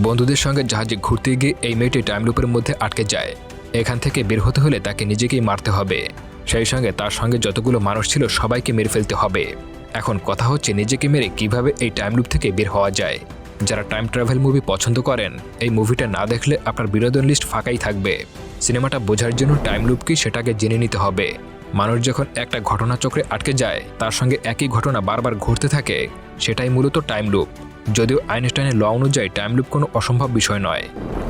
বন্ধুদের সঙ্গে জাহাজে ঘুরতে গিয়ে এই মেয়েটি টাইম লুপের মধ্যে আটকে যায়। এখান থেকে বের হতে হলে তাকে নিজেকেই মারতে হবে, সেই সঙ্গে তার সঙ্গে যতগুলো মানুষ ছিল সবাইকে মেরে ফেলতে হবে। এখন কথা হচ্ছে নিজেকে মেরে কিভাবে এই টাইম লুপ থেকে বের হওয়া যায়। যারা টাইম ট্রাভেল মুভি পছন্দ করেন এই মুভিটা না দেখলে আপনার বিনোদন লিস্ট ফাঁকাই থাকবে। সিনেমাটা বোঝার জন্য টাইম লুপ কি সেটাকে জেনে নিতে হবে। মানুষ যখন একটা ঘটনাচক্রে আটকে যায় তার সঙ্গে একই ঘটনা বারবার ঘটতে থাকে, সেটাই মূলত টাইম লুপ। যদিও আইনস্টাইনের ল অনুযায়ী টাইম লুপ কোনো অসম্ভব বিষয় নয়,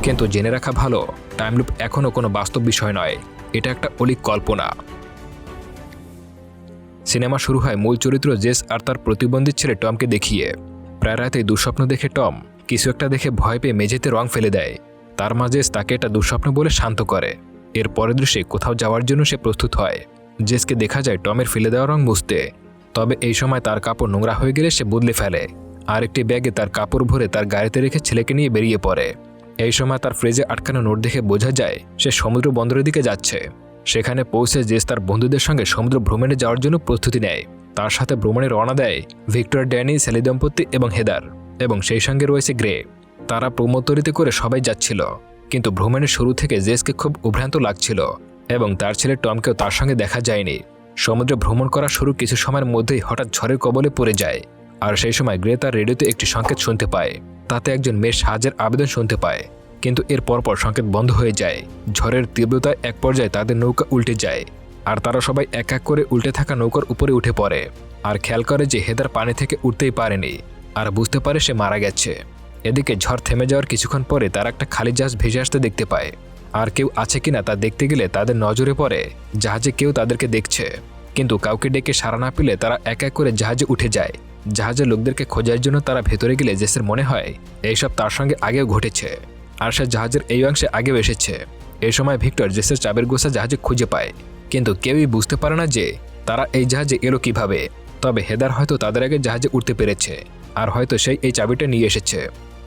কিন্তু জেনে রাখা ভালো টাইম লুপ এখনও কোনো বাস্তব বিষয় নয়, এটা একটা অলীক কল্পনা। সিনেমা শুরু হয় মূল চরিত্র জেস আর তার প্রতিবন্ধী ছেলে টমকে দেখিয়ে। প্রায় রাতে দুঃস্বপ্ন দেখে টম কিছু একটা দেখে ভয় পেয়ে মেঝেতে রং ফেলে দেয়। তার মা জেস তাকে এটা দুঃস্বপ্ন বলে শান্ত করে। এর পরের দৃশ্যে কোথাও যাওয়ার জন্য সে প্রস্তুত হয়। জেসকে দেখা যায় টমের ফেলে দেওয়া রং মুছতে, তবে এই সময় তার কাপড় নোংরা হয়ে গেলে সে বদলে ফেলে। আরেকটি ব্যাগে তার কাপড় ভরে তার গাড়িতে রেখে ছেলেকে নিয়ে বেরিয়ে পড়ে। এই সময় তার ফ্রিজে আটকানো নোট দেখে বোঝা যায় সে সমুদ্র বন্দরের দিকে যাচ্ছে। সেখানে পৌঁছে জেস তার বন্ধুদের সঙ্গে সমুদ্র ভ্রমণে যাওয়ার জন্য প্রস্তুতি নেয়। তার সাথে ভ্রমণে রওনা দেয় ভিক্টর, ড্যানি, স্যালি দম্পতি এবং হেদার, এবং সেই সঙ্গে রয়েছে গ্রে। তারা প্রমোত্তরিতে করে সবাই যাচ্ছিল, কিন্তু ভ্রমণের শুরু থেকে জেসকে খুব উভ্রান্ত লাগছিল এবং তার ছেলে টমকেও তার সঙ্গে দেখা যায়নি। সমুদ্রে ভ্রমণ করা শুরু কিছু সময়ের মধ্যেই হঠাৎ ঝড়ের কবলে পড়ে যায়। আর সেই সময় গ্রে তার রেডিওতে একটি সংকেত শুনতে পায়। তাতে একজন মেয়ের সাহায্যের আবেদন শুনতে পায়, কিন্তু এর পরপর সংকেত বন্ধ হয়ে যায়। ঝড়ের তীব্রতায় এক পর্যায়ে তাদের নৌকা উল্টে যায়, আর তারা সবাই এক এক করে উল্টে থাকা নৌকার উপরে উঠে পড়ে। আর খেয়াল করে যে হেদার পানি থেকে উঠতেই পারেনি, আর বুঝতে পারে সে মারা গেছে। এদিকে ঝড় থেমে যাওয়ার কিছুক্ষণ পরে তারা একটা খালি জাহাজ ভেসে আসতে দেখতে পায়। আর কেউ আছে কিনা তা দেখতে গেলে তাদের নজরে পড়ে জাহাজে কেউ তাদেরকে দেখছে, কিন্তু কাউকে ডেকে সাড়া না পেলে তারা এক এক করে জাহাজে উঠে যায়। জাহাজের লোকদেরকে খোঁজার জন্য তারা ভেতরে গেলে জেসের মনে হয় এইসব তার সঙ্গে আগেও ঘটেছে, আর সে জাহাজের এই অংশে আগেও এসেছে। এই সময় ভিক্টর জেসের চাবির গোছা জাহাজে খুঁজে পায়, কিন্তু কেউই বুঝতে পারে না যে তারা এই জাহাজে এলো কিভাবে। তবে হেদার হয়তো তাদের আগে জাহাজে উঠতে পেরেছে, আর হয়তো সেই এই চাবিটা নিয়ে এসেছে।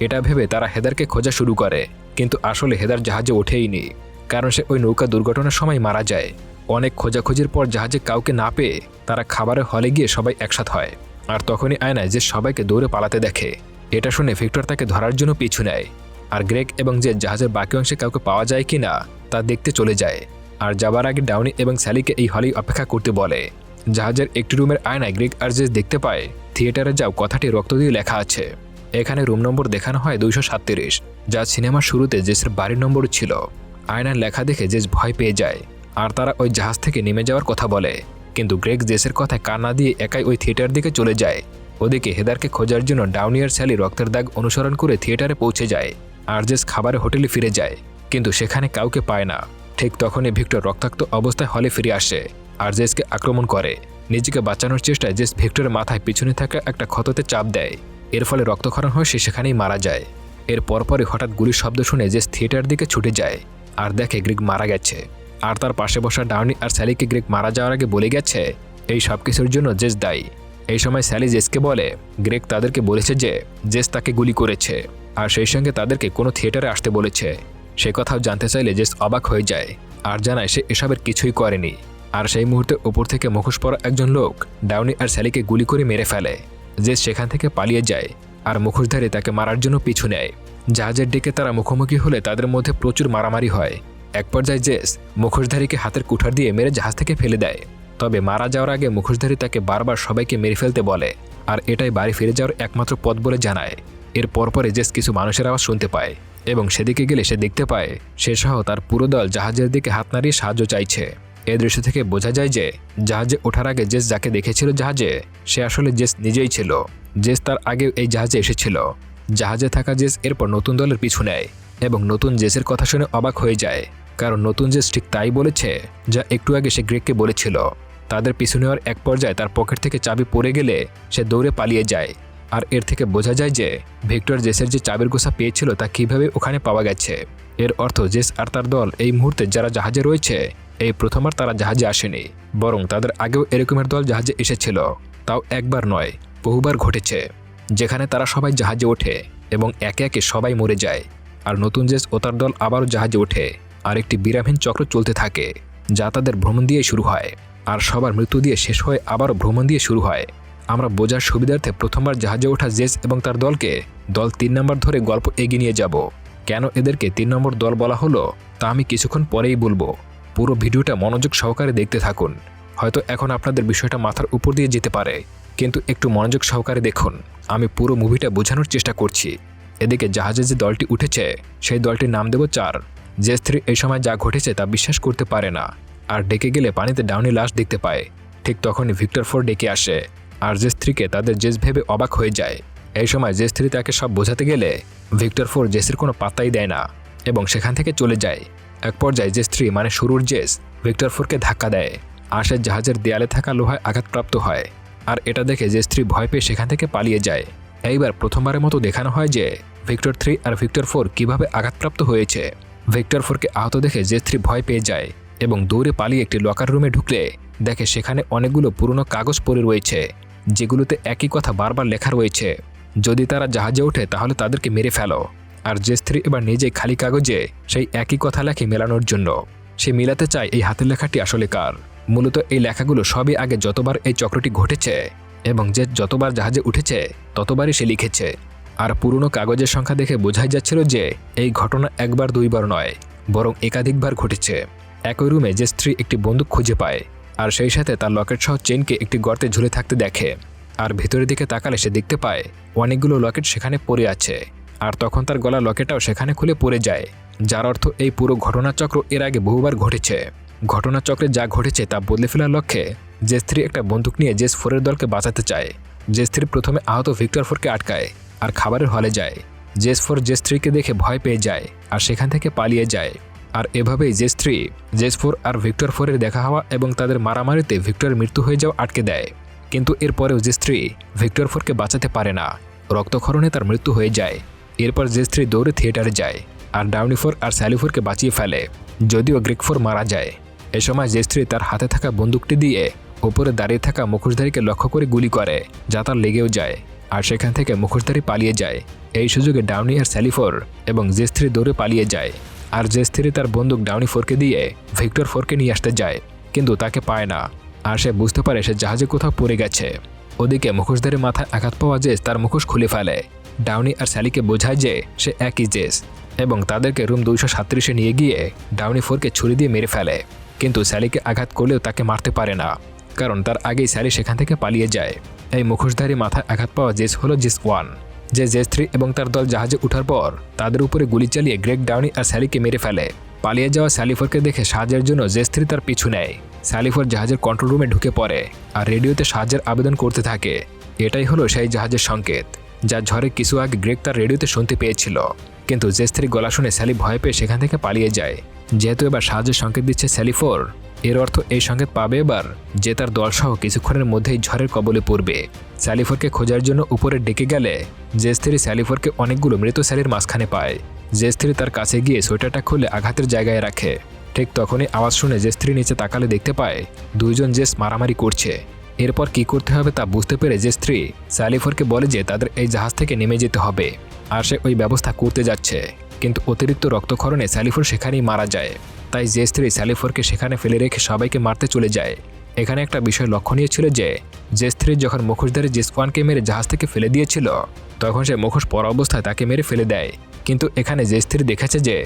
এটা ভেবে তারা হেদারকে খোঁজা শুরু করে, কিন্তু আসলে হেদার জাহাজে ওঠেইনি, কারণ সে ওই নৌকা দুর্ঘটনার সময় মারা যায়। অনেক খোঁজাখুঁজির পর জাহাজে কাউকে না পেয়ে তারা খাবারের হলে গিয়ে সবাই একসাথ হয়। আর তখনই আয়নায় যে সবাইকে দৌড়ে পালাতে দেখে। এটা শুনে ভিক্টর তাকে ধরার জন্য পিছু নেয়, আর গ্রেগ এবং যে জাহাজের বাকি অংশে কাউকে পাওয়া যায় কি না তা দেখতে চলে যায়। আর যাবার আগে ডাউনি এবং স্যালিকে এই হলেই অপেক্ষা করতে বলে। জাহাজের একটি রুমের আয়নায় গ্রেগ আর জেস দেখতে পায় থিয়েটারে যাও কথাটি রক্ত দিয়ে লেখা আছে। এখানে রুম নম্বর দেখানো হয় 237, যা সিনেমার শুরুতে জেসের বাড়ির নম্বর ছিল। আয়নার লেখা দেখে জেস ভয় পেয়ে যায়, আর তারা ওই জাহাজ থেকে নেমে যাওয়ার কথা বলে, কিন্তু গ্রেগ জেসের কথায় কান না দিয়ে একাই ওই থিয়েটার দিকে চলে যায়। ওদিকে হেদারকে খোঁজার জন্য ডাউনি আর স্যালি রক্তের দাগ অনুসরণ করে থিয়েটারে পৌঁছে যায়। আর জেস খাবারের হোটেলে ফিরে যায়, কিন্তু সেখানে কাউকে পায় না। ঠিক তখনই ভিক্টর রক্তাক্ত অবস্থায় হলে ফিরে আসে আর জেসকে আক্রমণ করে। নিজেকে বাঁচানোর চেষ্টায় জেস ভিক্টরের মাথায় পিছনে থাকা একটা ক্ষততে চাপ দেয়। এর ফলে রক্তক্ষরণ হয়ে সে সেখানেই মারা যায়। এর পরপরই হঠাৎ গুলির শব্দ শুনে জেস থিয়েটার দিকে ছুটে যায় আর দেখে গ্রেগ মারা গেছে। আর তার পাশে বসা ডাউনি আর স্যালিকে গ্রেগ মারা যাওয়ার আগে বলে গেছে এই সব কিছুর জন্য জেস দায়ী। এই সময় স্যালি জেসকে বলে গ্রেগ তাদেরকে বলেছে যে জেস তাকে গুলি করেছে, আর সেই সঙ্গে তাদেরকে কোনো থিয়েটারে আসতে বলেছে। সে কথাও জানতে চাইলে জেস অবাক হয়ে যায় আর জানায় সে এসবের কিছুই করেনি। আর সেই মুহূর্তে উপর থেকে মুখোশ পরা একজন লোক ডাউনি আর স্যালিকে গুলি করে মেরে ফেলে। জেস সেখান থেকে পালিয়ে যায় আর মুখোশধারী তাকে মারার জন্য পিছু নেয়। জাহাজের দিকে তারা মুখোমুখি হলে তাদের মধ্যে প্রচুর মারামারি হয়। এক পর্যায়ে জেস মুখোশধারীকে হাতের কুঠার দিয়ে মেরে জাহাজ থেকে ফেলে দেয়। তবে মারা যাওয়ার আগে মুখোশধারী তাকে বারবার সবাইকে মেরে ফেলতে বলে, আর এটাই বাড়ি ফিরে যাওয়ার একমাত্র পথ বলে জানায়। এর পরপরে জেস কিছু মানুষের আওয়াজ শুনতে পায় এবং সেদিকে গেলে সে দেখতে পায় সে সহ তার পুরো দল জাহাজের দিকে হাত নাড়িয়ে সাহায্য চাইছে। এই দৃশ্য থেকে বোঝা যায় যে জাহাজে ওঠার আগে জেস যাকে দেখেছিল জাহাজে, সে আসলে জেস নিজেই ছিল। জেস তার আগেও এই জাহাজে এসেছিল। জাহাজে থাকা জেস এরপর নতুন দলের পিছু নেয় এবং নতুন জেসের কথা শুনে অবাক হয়ে যায়, কারণ নতুন জেস ঠিক তাই বলেছে যা একটু আগে সে গ্রেগকে বলেছিল। তাদের পিছু নেওয়ার এক পর্যায়ে তার পকেট থেকে চাবি পড়ে গেলে সে দৌড়ে পালিয়ে যায়। আর এর থেকে বোঝা যায় যে ভিক্টর জেসের যে চাবির গোছা পেয়েছিল তা কিভাবে ওখানে পাওয়া গেছে। এর অর্থ জেস আর তার দল এই মুহূর্তে যারা জাহাজে রয়েছে এই প্রথমবার তারা জাহাজে আসেনি, বরং তাদের আগেও এরকমের দল জাহাজে এসেছিল। তাও একবার নয়, বহুবার ঘটেছে, যেখানে তারা সবাই জাহাজে ওঠে এবং একে একে সবাই মরে যায়। আর নতুন জেস ও তার দল আবারও জাহাজে ওঠে আর একটি বিরামহীন চক্র চলতে থাকে, যা তাদের ভ্রমণ দিয়ে শুরু হয় আর সবার মৃত্যু দিয়ে শেষ হয়ে আবারও ভ্রমণ দিয়ে শুরু হয়। আমরা বোঝার সুবিধার্থে প্রথমবার জাহাজে ওঠা জেস এবং তার দলকে দল 3 নম্বর ধরে গল্প এগিয়ে নিয়ে যাব। কেন এদেরকে 3 নম্বর দল বলা হলো তা আমি কিছুক্ষণ পরেই বলবো। পুরো ভিডিওটা মনোযোগ সহকারে দেখতে থাকুন। হয়তো এখন আপনাদের বিষয়টা মাথার উপর দিয়ে যেতে পারে, কিন্তু একটু মনোযোগ সহকারে দেখুন। আমি পুরো মুভিটা বোঝানোর চেষ্টা করছি। এদিকে জাহাজে যে দলটি উঠেছে সেই দলটির নাম দেব 4। জেস 3 এই সময় যা ঘটেছে তা বিশ্বাস করতে পারে না, আর ডেকে গেলে পানিতে ডাউনি লাশ দেখতে পায়। ঠিক তখনই ভিক্টর 4 ডেকে আসে, আর জেস 3কে তাদের জেস ভেবে অবাক হয়ে যায়। এই সময় জেস 3 তাকে সব বোঝাতে গেলে ভিক্টর 4 জেসের কোনো পাত্তাই দেয় না এবং সেখান থেকে চলে যায়। এক পর্যায়ে জেস 3 মানে শুরুর জেস ভিক্টর 4কে ধাক্কা দেয়, আর সে জাহাজের দেয়ালে থাকা লোহায় আঘাতপ্রাপ্ত হয়। আর এটা দেখে জেস 3 ভয় পেয়ে সেখান থেকে পালিয়ে যায়। এইবার প্রথমবারের মতো দেখানো হয় যে ভিক্টর 3 আর ভিক্টর 4 কিভাবে আঘাতপ্রাপ্ত হয়েছে। ভিক্টর 4কে আহত দেখে জেস 3 ভয় পেয়ে যায় এবং দৌড়ে পালিয়ে একটি লকার রুমে ঢুকলে দেখে সেখানে অনেকগুলো পুরনো কাগজ পড়ে রয়েছে, যেগুলোতে একই কথা বারবার লেখা রয়েছে, যদি তারা জাহাজে ওঠে তাহলে তাদেরকে মেরে ফেলো। আর জেস 3 এবার নিজেই খালি কাগজে সেই একই কথা লেখে মেলানোর জন্য। সে মিলাতে চায় এই হাতের লেখাটি আসলে কার। মূলত এই লেখাগুলো সবই আগে যতবার এই চক্রটি ঘটেছে এবং যে যতবার জাহাজে উঠেছে ততবারই সে লিখেছে। আর পুরনো কাগজের সংখ্যা দেখে বোঝাই যাচ্ছিল যে এই ঘটনা একবার দুইবার নয়, বরং একাধিকবার ঘটেছে। একই রুমে জেস 3 একটি বন্দুক খুঁজে পায়, আর সেই সাথে তার লকেট সহ চেইনকে একটি গর্তে ঝুলে থাকতে দেখে। আর ভেতরের দিকে তাকালে সে দেখতে পায় অনেকগুলো লকেট সেখানে পড়ে আছে, আর তখন তার গলা লকেটটাও সেখানে খুলে পড়ে যায়, যার অর্থ এই পুরো ঘটনাচক্র এর আগে বহুবার ঘটেছে। ঘটনাচক্রে যা ঘটেছে তা বদলে ফেলার লক্ষ্যে জেস 3 একটা বন্দুক নিয়ে জেস 4 এর দলকে বাঁচাতে চায়। জেস 3 প্রথমে আহত ভিক্টর 4কে আটকায় আর খাবারের হলে যায়। জেস 4 জেস 3কে দেখে ভয় পেয়ে যায় আর সেখান থেকে পালিয়ে যায়। আর এভাবেই জেস 3, জেস 4 আর ভিক্টর 4 এর দেখা হওয়া এবং তাদের মারামারিতে ভিক্টরের মৃত্যু হয়ে যাওয়া আটকে দেয়। কিন্তু এরপরেও জেস 3 ভিক্টর 4কে বাঁচাতে পারে না, রক্তক্ষরণে তার মৃত্যু হয়ে যায়। এরপর জেস 3 দৌড়ে থিয়েটারে যায় আর ডাউনি 4 আর স্যালি 4কে বাঁচিয়ে ফেলে, যদিও গ্রেগ 4 মারা যায়। এ সময় জেস 3 তার হাতে থাকা বন্দুকটি দিয়ে উপরে দাঁড়িয়ে থাকা মুখোশধারীকে লক্ষ্য করে গুলি করে, যা তার লেগেও যায়, আর সেখান থেকে মুখোশধারী পালিয়ে যায়। এই সুযোগে ডাউনি আর স্যালি 4 এবং জেস 3 দৌড়ে পালিয়ে যায়। আর জেস 3 তার বন্দুক ডাউনি 4কে দিয়ে ভিক্টর 4কে নিয়ে আসতে যায়, কিন্তু তাকে পায় না, আর সে বুঝতে পারে সে জাহাজে কোথাও পড়ে গেছে। ওদিকে মুখোশধারী মাথায় আঘাত পাওয়া জেস তার মুখোশ খুলে ফেলে। ডাউনি আর স্যালিকে বোঝায় যে সে একই জেস এবং তাদেরকে রুম 237-এ নিয়ে গিয়ে ডাউনি 4কে ছুরি দিয়ে মেরে ফেলে। কিন্তু স্যালিকে আঘাত করলেও তাকে মারতে পারে না, কারণ তার আগেই স্যালি সেখান থেকে পালিয়ে যায়। এই মুখোশধারী মাথায় আঘাত পাওয়া জেস হলো জেস 1, যে জেস 3 এবং তার দল জাহাজে ওঠার পর তাদের উপরে গুলি চালিয়ে গ্রেগ, ডাউনি আর স্যালিকে মেরে ফেলে। পালিয়ে যাওয়া স্যালি 4কে দেখে সাহায্যের জন্য জেস 3 তার পিছু নেয়। স্যালি 4 জাহাজের কন্ট্রোল রুমে ঢুকে পড়ে আর রেডিওতে সাহায্যের আবেদন করতে থাকে। এটাই হলো সেই জাহাজের সংকেত, যা ঝড়ে কিছু আগে গ্রেগ তার রেডিওতে শুনতে পেয়েছিল। কিন্তু জেস 3 গলা শুনে স্যালি ভয় পেয়ে সেখান থেকে পালিয়ে যায়। যেহেতু এবার সাহায্যের সংকেত দিচ্ছে স্যালি 4, এর অর্থ এই সংকেত পাবে এবার যে তার দলসহ কিছুক্ষণের মধ্যেই ঝড়ের কবলে পড়বে। স্যালি 4কে খোঁজার জন্য উপরে ডেকে গেলে জেস 3 স্যালি 4কে অনেকগুলো মৃত স্যালির মাঝখানে পায়। জেস 3 তার কাছে গিয়ে সোয়েটারটা খুলে আঘাতের জায়গায় রাখে। ঠিক তখনই আওয়াজ শুনে জেস 3 নিচে তাকালে দেখতে পায় দুইজন জেস মারামারি করছে। এরপর কি করতে হবে তা বুঝতে পেরে জেস 3 স্যালি 4কে বলে যে তাদের এই জাহাজ থেকে নেমে যেতে হবে, আর সে ওই ব্যবস্থা করতে যাচ্ছে। কিন্তু অতিরিক্ত রক্তক্ষরণে স্যালি 4 সেখানেই মারা যায়। তাই জেস 3 স্যালি 4কে সেখানে ফেলে রেখে সবাইকে মারতে চলে যায়। এখানে একটা বিষয় লক্ষণীয় ছিল যে জেস 3 যখন মুখোশধারী জেস 1কে মেরে জাহাজ থেকে ফেলে দিয়েছিল, তখন সে মুখোশ পরা অবস্থায় তাকে মেরে ফেলে দেয়। কিন্তু এখানে জেস 3 দেখেছে যে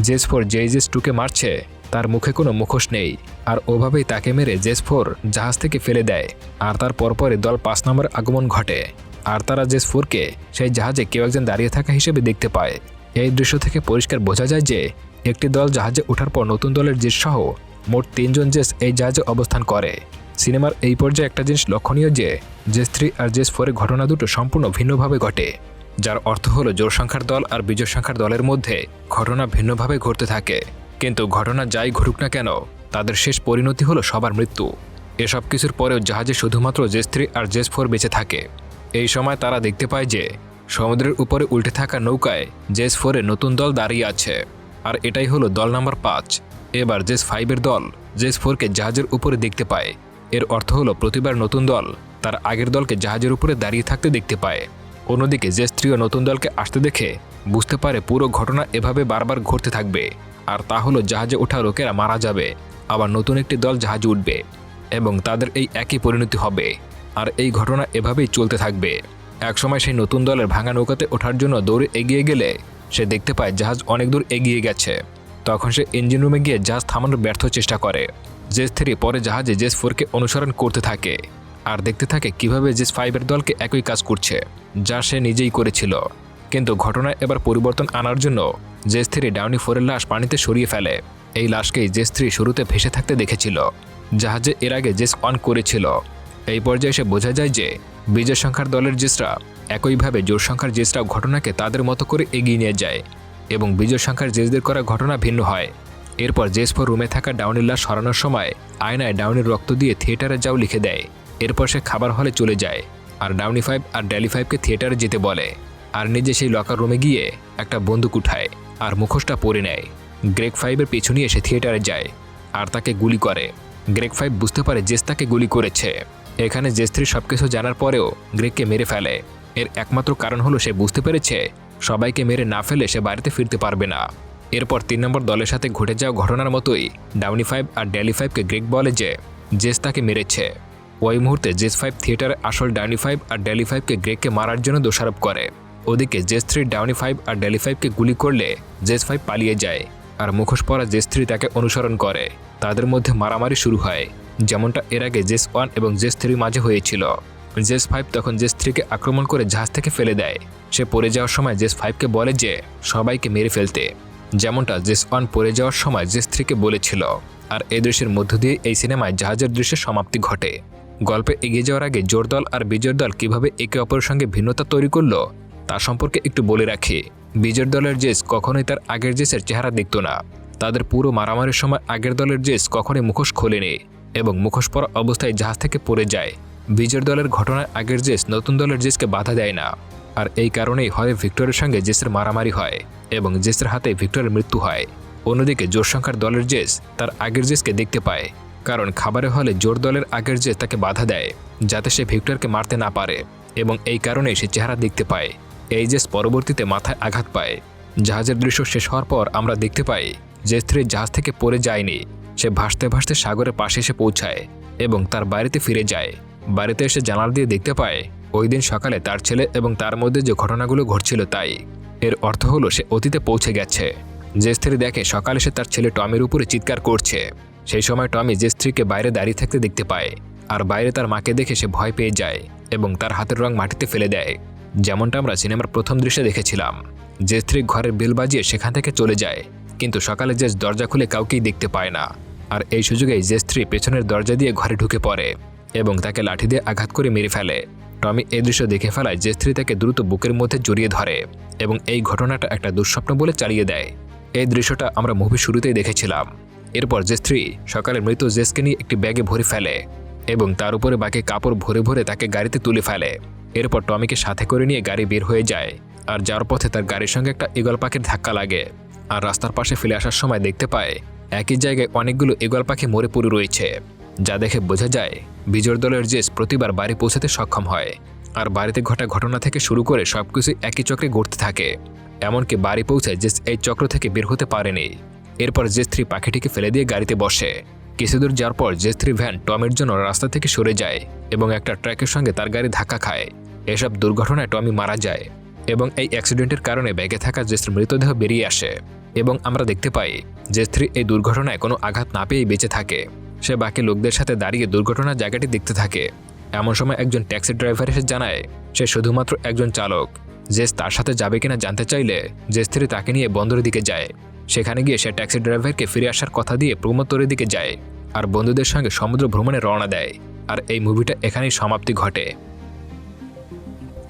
জেস 4 যে জেস 2কে মারছে তার মুখে কোনো মুখোশ নেই, আর ওভাবেই তাকে মেরে জেস 4 জাহাজ থেকে ফেলে দেয়। আর তার পরপরই দল 5 নম্বর আগমন ঘটে, আর তারা জেস 4কে সেই জাহাজে কেউ একজন দাঁড়িয়ে থাকা হিসেবে দেখতে পায়। এই দৃশ্য থেকে পরিষ্কার বোঝা যায় যে একটি দল জাহাজে ওঠার পর নতুন দলের জেস সহ মোট 3 জন জেস এই জাহাজে অবস্থান করে। সিনেমার এই পর্যায়ে একটা জিনিস লক্ষণীয় যে জেস 3 আর জেস 4 এর ঘটনা দুটো সম্পূর্ণ ভিন্নভাবে ঘটে, যার অর্থ হলো জোর সংখ্যার দল আর বিজয় সংখ্যার দলের মধ্যে ঘটনা ভিন্নভাবে ঘটতে থাকে। কিন্তু ঘটনা যাই ঘটুক না কেন, তাদের শেষ পরিণতি হলো সবার মৃত্যু। এসব কিছুর পরেও জাহাজে শুধুমাত্র জেস 3 আর জেস 4 বেঁচে থাকে। এই সময় তারা দেখতে পায় যে সমুদ্রের উপরে উল্টে থাকা নৌকায় জেস 4 এর নতুন দল দাঁড়িয়ে আছে, আর এটাই হলো দল নাম্বার 5। এবার জেস 5 এর দল জেস 4কে জাহাজের উপরে দেখতে পায়। এর অর্থ হলো প্রতিবার নতুন দল তার আগের দলকে জাহাজের উপরে দাঁড়িয়ে থাকতে দেখতে পায়। অন্যদিকে জেস 3 নতুন দলকে আসতে দেখে বুঝতে পারে পুরো ঘটনা এভাবে বারবার ঘটতে থাকবে, আর তা হলো জাহাজে ওঠা লোকেরা মারা যাবে, আবার নতুন একটি দল জাহাজে উঠবে এবং তাদের এই একই পরিণতি হবে। আর এই ঘটনা এভাবেই চলতে থাকবে। একসময় সেই নতুন দলের ভাঙা নৌকাতে ওঠার জন্য দৌড়ে এগিয়ে গেলে সে দেখতে পায় জাহাজ অনেক দূর এগিয়ে গেছে। তখন সে ইঞ্জিন রুমে গিয়ে জাহাজ থামানোর ব্যর্থ চেষ্টা করে। জেস 3 পরে জাহাজে জেস 4কে অনুসরণ করতে থাকে আর দেখতে থাকে কিভাবে জেস 5-এর দলকে একই কাজ করছে যা সে নিজেই করেছিল। কিন্তু ঘটনায় এবার পরিবর্তন আনার জন্য জেস 3 ডাউনি 4-এর লাশ পানিতে সরিয়ে ফেলে। এই লাশকেই জেস 3 শুরুতে ভেসে থাকতে দেখেছিল, জাহাজে এর আগে জেস 1 করেছিল। এই পর্যায়ে সে বোঝা যায় যে বিজয় সংখ্যার দলের জেসরা একইভাবে জোর সংখ্যার জেসরাও ঘটনাকে তাদের মতো করে এগিয়ে নিয়ে যায় এবং বিজয় সংখ্যার জেসদের করা ঘটনা ভিন্ন হয়। এরপর জেস 4 রুমে থাকা ডাউনির লাশ সরানোর সময় আয়নায় ডাউনির রক্ত দিয়ে থিয়েটারে যাও লিখে দেয়। এরপর সে খাবার হলে চলে যায় আর ডাউনি 5 আর ড্যালি 5কে থিয়েটারে যেতে বলে আর নিজে সেই লকার রুমে গিয়ে একটা বন্দুক উঠায় আর মুখোশটা পরে নেয়। গ্রেগ 5-এর পিছু নিয়ে সে থিয়েটারে যায় আর তাকে গুলি করে। গ্রেগ 5 বুঝতে পারে জেস তাকে গুলি করেছে। এখানে জেস 3 সবকিছু জানার পরেও গ্রেগকে মেরে ফেলে। এর একমাত্র কারণ হলো সে বুঝতে পেরেছে সবাইকে মেরে না ফেলে সে বাড়িতে ফিরতে পারবে না। এরপর 3 নম্বর দলের সাথে ঘটে যাওয়া ঘটনার মতোই ডাউনি 5 আর ড্যালি 5কে গ্রেগ বলে যে জেস তাকে মেরেছে। ওই মুহূর্তে জেস 5 থিয়েটারে আসল ডাউনি 5 আর ড্যালি 5কে গ্রেগকে মারার জন্য দোষারোপ করে। ওদিকে জেস 3 ডাউনি 5 আর ড্যালি 5কে গুলি করলে জেস 5 পালিয়ে যায় আর মুখোশ পরা জেস 3 তাকে অনুসরণ করে। তাদের মধ্যে মারামারি শুরু হয়, যেমনটা এর আগে জেস 1 এবং জেস 3 মাঝে হয়েছিল। জেস 5 তখন জেস 3কে আক্রমণ করে জাহাজ থেকে ফেলে দেয়। সে পড়ে যাওয়ার সময় জেস 5কে বলে যে সবাইকে মেরে ফেলতে, যেমনটা জেস 1 পড়ে যাওয়ার সময় জেস 3কে বলেছিল। আর এই দৃশ্যের মধ্য দিয়ে এই সিনেমায় জাহাজের দৃশ্যের সমাপ্তি ঘটে। গল্পে এগিয়ে যাওয়ার আগে জোর দল আর বিজয়ের দল কিভাবে একে অপরের সঙ্গে ভিন্নতা তৈরি করলো তা সম্পর্কে একটু বলে রাখি। বিজয়ের দলের জেস কখনোই তার আগের জেসের চেহারা দেখত না। তাদের পুরো মারামারির সময় আগের দলের জেস কখনোই মুখোশ খোলেনি এবং মুখোশ পরা অবস্থায় জাহাজ থেকে পড়ে যায়। বিজয়ের দলের ঘটনায় আগের জেস নতুন দলের জেসকে বাধা দেয় না, আর এই কারণেই হয় ভিক্টরের সঙ্গে জেসের মারামারি হয় এবং জেসের হাতে ভিক্টরের মৃত্যু হয়। অন্যদিকে জোর সংখ্যার দলের জেস তার আগের জেসকে দেখতে পায়, কারণ খাবারের হলে জোর দলের আগের জেস তাকে বাধা দেয় যাতে সে ভিক্টরকে মারতে না পারে এবং এই কারণেই সে চেহারা দেখতে পায়। এই জেস পরবর্তীতে মাথায় আঘাত পায়। জাহাজের দৃশ্য শেষ হওয়ার পর আমরা দেখতে পাই জেস 3 জাহাজ থেকে পড়ে যায়নি, সে ভাসতে ভাসতে সাগরের পাশে এসে পৌঁছায় এবং তার বাড়িতে ফিরে যায়। বাড়িতে এসে জানালা দিয়ে দেখতে পায় ওই দিন সকালে তার ছেলে এবং তার মধ্যে যে ঘটনাগুলো ঘটছিল তাই। এর অর্থ হলো সে অতীতে পৌঁছে গেছে। জেস 3 দেখে সকালে সে তার ছেলে টমির উপরে চিৎকার করছে। সেই সময় টমি জেস 3কে বাইরে দাঁড়িয়ে থাকতে দেখতে পায় আর বাইরে তার মাকে দেখে সে ভয় পেয়ে যায় এবং তার হাতের রং মাটিতে ফেলে দেয়, যেমনটা আমরা সিনেমার প্রথম দৃশ্যে দেখেছিলাম। জেস 3 ঘরের বেল বাজিয়ে সেখান থেকে চলে যায়, কিন্তু সকালে জেস দরজা খুলে কাউকেই দেখতে পায় না। আর এই সুযোগেই জেস 3 পেছনের দরজা দিয়ে ঘরে ঢুকে পড়ে এবং তাকে লাঠি দিয়ে আঘাত করে মেরে ফেলে। টমি এই দৃশ্য দেখে ফেলায় জেস 3 তাকে দ্রুত বুকের মধ্যে জড়িয়ে ধরে এবং এই ঘটনাটা একটা দুঃস্বপ্ন বলে চালিয়ে দেয়। এই দৃশ্যটা আমরা মুভির শুরুতেই দেখেছিলাম। এরপর জেস 3 সকালে মৃত জেসকে নিয়ে একটি ব্যাগে ভরে ফেলে এবং তার উপরে বাকি কাপড় ভরে ভরে তাকে গাড়িতে তুলে ফেলে। এরপর টমিকে সাথে করে নিয়ে গাড়ি বের হয়ে যায় আর যাওয়ার পথে তার গাড়ির সঙ্গে একটা ঈগল পাখির ধাক্কা লাগে আর রাস্তার পাশে ফেলে আসার সময় দেখতে পায় একই জায়গায় অনেকগুলো ঈগল পাখি মরে পড়ে রয়েছে, যা দেখে বোঝা যায় বিজয়ের দলের জেস প্রতিবার বাড়ি পৌঁছাতে সক্ষম হয় আর বাড়িতে ঘটা ঘটনা থেকে শুরু করে সবকিছু একই চক্রে ঘটতে থাকে। এমনকি বাড়ি পৌঁছে জেস এই চক্র থেকে বের হতে পারেনি। এরপর জেস 3 পাখিটিকে ফেলে দিয়ে গাড়িতে বসে। কিছুদূর যাওয়ার পর জেস 3 ভ্যান টমির জন্য রাস্তা থেকে সরে যায় এবং একটা ট্রাকের সঙ্গে তার গাড়ি ধাক্কা খায়। এসব দুর্ঘটনায় টমি মারা যায় এবং এই অ্যাক্সিডেন্টের কারণে ব্যাগে থাকা জেসের মৃতদেহ বেরিয়ে আসে এবং আমরা দেখতে পাই জেস 3 এই দুর্ঘটনায় কোনো আঘাত না পেয়েই বেঁচে থাকে। সে বাকি লোকদের সাথে দাঁড়িয়ে দুর্ঘটনার জায়গাটি দেখতে থাকে। এমন সময় একজন ট্যাক্সি ড্রাইভার এসে জানায় সে শুধুমাত্র একজন চালক। জেস তার সাথে যাবে কিনা জানতে চাইলে জেস 3 তাকে নিয়ে বন্দরের দিকে যায়। সেখানে গিয়ে সে ট্যাক্সি ড্রাইভারকে ফিরে আসার কথা দিয়ে প্রমোত্তরের দিকে যায় আর বন্ধুদের সঙ্গে সমুদ্র ভ্রমণে রওনা দেয়। আর এই মুভিটা এখানেই সমাপ্তি ঘটে।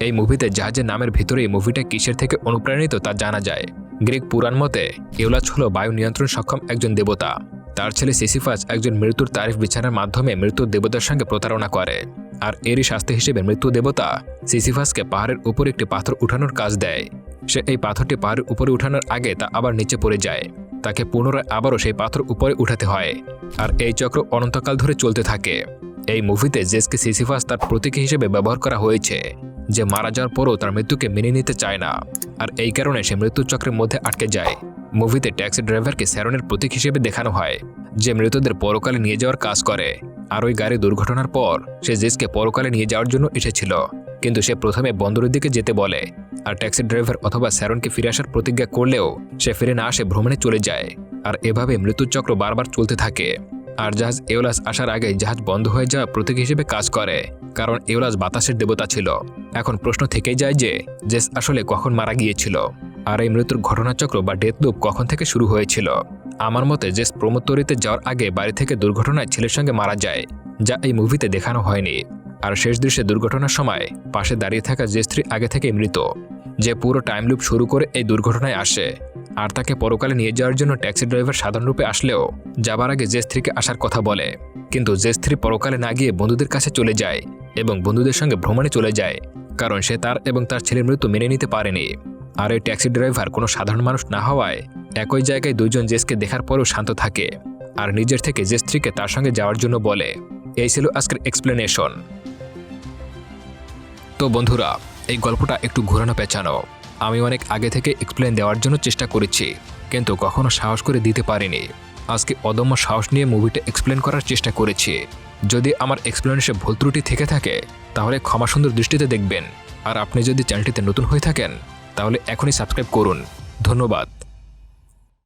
এই মুভিতে জাহাজের নামের ভিতরেই মুভিটা কিসের থেকে অনুপ্রাণিত তা জানা যায়। গ্রিক পুরাণ মতে ইউলাস হলো বায়ু নিয়ন্ত্রণ সক্ষম একজন দেবতা। তার ছেলে সিসিফাস একজন মৃত্যুর তারিফ বিছানার মাধ্যমে মৃত্যুর দেবতার সঙ্গে প্রতারণা করে আর এরই শাস্তি হিসেবে মৃত্যু দেবতা সিসিফাসকে পাহাড়ের উপর একটি পাথর উঠানোর কাজ দেয়। সে এই পাথরটি পাহাড়ের উপরে উঠানোর আগে তা আবার নিচে পড়ে যায়। তাকে পুনরায় আবারও সেই পাথর উপরে উঠাতে হয় আর এই চক্র অনন্তকাল ধরে চলতে থাকে। এই মুভিতে জেসকে সিসিফাস তার প্রতীক হিসেবে ব্যবহার করা হয়েছে, যে মারা যাওয়ার পরও তার মৃত্যুকে মেনে নিতে চায় না আর এই কারণে সে মৃত্যুর চক্রের মধ্যে আটকে যায়। মুভিতে ট্যাক্সি ড্রাইভারকে স্যারনের প্রতীক হিসেবে দেখানো হয়, যে মৃতদের পরকালে নিয়ে যাওয়ার কাজ করে আর ওই গাড়ি দুর্ঘটনার পর সে জেসকে পরকালে নিয়ে যাওয়ার জন্য এসেছিল, কিন্তু সে প্রথমে বন্দরের দিকে যেতে বলে আর ট্যাক্সি ড্রাইভার অথবা স্যারনকে ফিরে আসার প্রতিজ্ঞা করলেও সে ফিরে না আসে ভ্রমণে চলে যায়। আর এভাবে মৃত্যুর চক্র বারবার চলতে থাকে। আর জাহাজ এওলাস আসার আগে জাহাজ বন্ধ হয়ে যাওয়া প্রতীক হিসেবে কাজ করে, কারণ এওলাস বাতাসের দেবতা ছিল। এখন প্রশ্ন থেকেই যায় যে জেস আসলে কখন মারা গিয়েছিল, আর এই মৃত্যুর ঘটনাচক্র বা ডেথ লুপ কখন থেকে শুরু হয়েছিল। আমার মতে জেস প্রমোত্তরিতে যাওয়ার আগে বাড়ি থেকে দুর্ঘটনায় ছেলের সঙ্গে মারা যায়, যা এই মুভিতে দেখানো হয়নি। আর শেষ দৃশ্যে দুর্ঘটনার সময় পাশে দাঁড়িয়ে থাকা জেস স্ত্রী আগে থেকেই মৃত, যে পুরো টাইম লুপ শুরু করে এই দুর্ঘটনায় আসে। আর তাকে পরকালে নিয়ে যাওয়ার জন্য ট্যাক্সি ড্রাইভার সাধারণ রূপে আসলেও যাবার আগে জেস স্ত্রীকে আসার কথা বলে, কিন্তু জেস স্ত্রী পরকালে না গিয়ে বন্ধুদের কাছে চলে যায় এবং বন্ধুদের সঙ্গে ভ্রমণে চলে যায়, কারণ সে তার এবং তার ছেলের মৃত্যু মেনে নিতে পারেনি। আর এই ট্যাক্সি ড্রাইভার কোনো সাধারণ মানুষ না হওয়ায় একই জায়গায় দুইজন জেসকে দেখার পরেও শান্ত থাকে আর নিজের থেকে জেস স্ত্রীকে তার সঙ্গে যাওয়ার জন্য বলে। এই ছিল আজকের এক্সপ্লেনেশন। তো বন্ধুরা, এই গল্পটা একটু ঘোরানো পেঁচানো। আমি অনেক আগে থেকে এক্সপ্লেন দেওয়ার জন্য চেষ্টা করেছি, কিন্তু কখনো সাহস করে দিতে পারিনি। আজকে অদম্য সাহস নিয়ে মুভিটা এক্সপ্লেন করার চেষ্টা করেছি। যদি আমার এক্সপ্লেনেশনে ভুল ত্রুটি থেকে থাকে তাহলে ক্ষমা সুন্দর দৃষ্টিতে দেখবেন। আর আপনি যদি চ্যানেলটিতে নতুন হয়ে থাকেন তাহলে এখনই সাবস্ক্রাইব করুন। ধন্যবাদ।